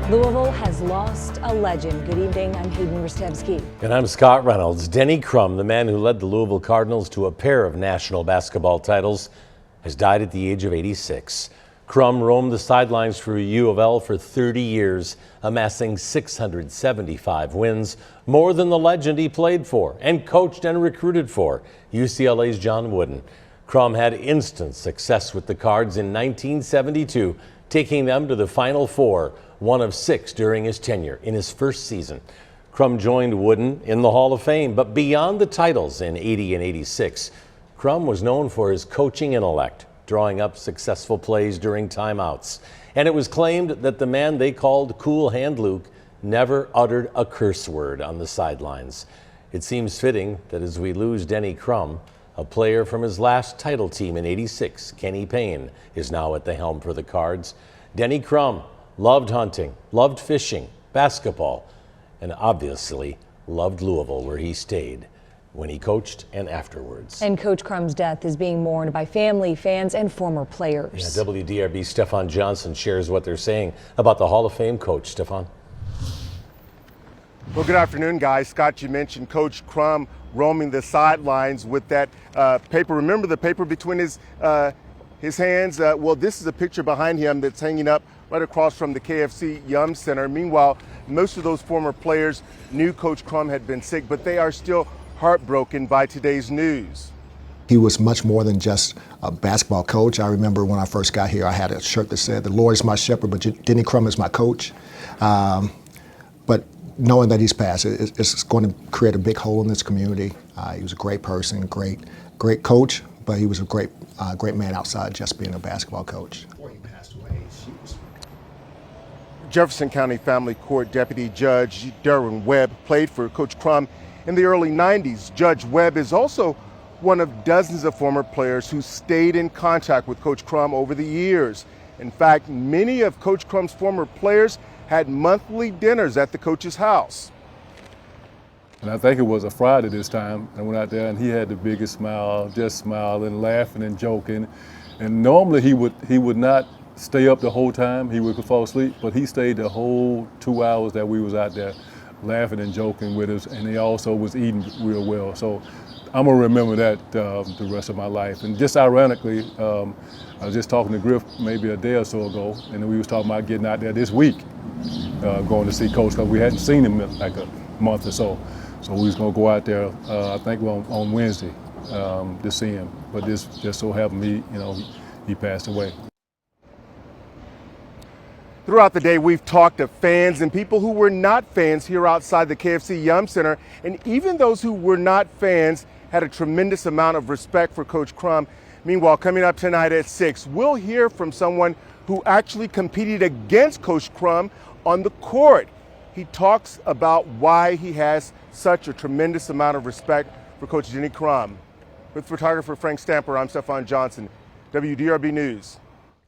Louisville has lost a legend. Good evening, I'm Hayden Rostevsky. And I'm Scott Reynolds. Denny Crum, the man who led the Louisville Cardinals to a pair of national basketball titles, has died at the age of 86. Crum roamed the sidelines for UofL for 30 years, amassing 675 wins, more than the legend he played for and coached and recruited for, UCLA's John Wooden. Crum had instant success with the Cards in 1972, taking them to the Final Four, one of 6 during his tenure in his first season. Crum joined Wooden in the Hall of Fame, but beyond the titles in 80 and 86, Crum was known for his coaching intellect, drawing up successful plays during timeouts. And it was claimed that the man they called Cool Hand Luke never uttered a curse word on the sidelines. It seems fitting that as we lose Denny Crum, a player from his last title team in 86, Kenny Payne, is now at the helm for the Cards. Denny Crum loved hunting, loved fishing, basketball, and obviously loved Louisville, where he stayed when he coached and afterwards. And Coach Crum's death is being mourned by family, fans, and former players. Yeah, WDRB Stefan Johnson shares what they're saying about the Hall of Fame coach. Stefan. Well, good afternoon, guys. Scott, you mentioned Coach Crum roaming the sidelines with that paper. Remember the paper between his hands? Well, this is a picture behind him that's hanging up right across from the KFC Yum Center. Meanwhile, most of those former players knew Coach Crum had been sick, but they are still heartbroken by today's news. He was much more than just a basketball coach. I remember when I first got here, I had a shirt that said, "The Lord is my shepherd, but Denny Crum is my coach." But knowing that he's passed, it's going to create a big hole in this community. He was a great person, great coach, but he was a great man outside just being a basketball coach. Before he passed away, Jefferson County Family Court Deputy Judge Darren Webb played for Coach Crum in the early 90s. Judge Webb is also one of dozens of former players who stayed in contact with Coach Crum over the years. In fact, many of Coach Crum's former players had monthly dinners at the coach's house. And I think it was a Friday this time. I went out there and he had the biggest smile, just smiling, laughing and joking. And normally he would not stay up the whole time. He would fall asleep, but he stayed the whole 2 hours that we was out there laughing and joking with us, and he also was eating real well. So I'm gonna remember that the rest of my life. And just ironically, I was just talking to Griff maybe a day or so ago, and we was talking about getting out there this week, going to see Coach, because we hadn't seen him in like a month or so. So we was gonna go out there, I think on Wednesday, to see him. But this just so happened he passed away. Throughout the day, we've talked to fans and people who were not fans here outside the KFC Yum Center. And even those who were not fans had a tremendous amount of respect for Coach Crum. Meanwhile, coming up tonight at 6, we'll hear from someone who actually competed against Coach Crum on the court. He talks about why he has such a tremendous amount of respect for Coach Denny Crum. With photographer Frank Stamper, I'm Stefan Johnson, WDRB News.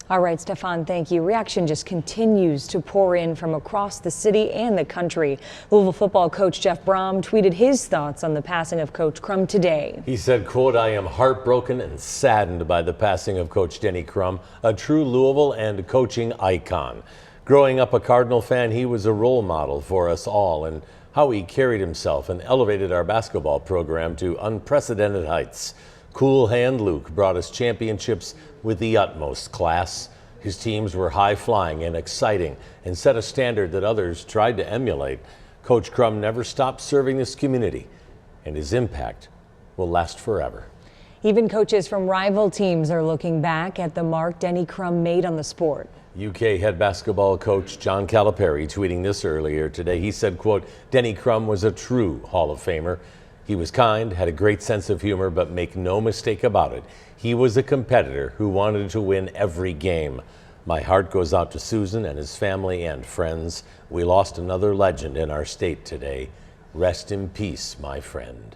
All right, Stefan, thank you. Reaction just continues to pour in from across the city and the country. Louisville football coach Jeff Brom tweeted his thoughts on the passing of Coach Crum today. He said, quote, "I am heartbroken and saddened by the passing of Coach Denny Crum, a true Louisville and coaching icon. Growing up a Cardinal fan, he was a role model for us all and how he carried himself and elevated our basketball program to unprecedented heights. Cool Hand Luke brought us championships with the utmost class. His teams were high-flying and exciting and set a standard that others tried to emulate. Coach Crum never stopped serving this community, and his impact will last forever." Even coaches from rival teams are looking back at the mark Denny Crum made on the sport. UK head basketball coach John Calipari tweeting this earlier today. He said, quote, "Denny Crum was a true Hall of Famer. He was kind, had a great sense of humor, but make no mistake about it, he was a competitor who wanted to win every game. My heart goes out to Susan and his family and friends. We lost another legend in our state today. Rest in peace, my friend."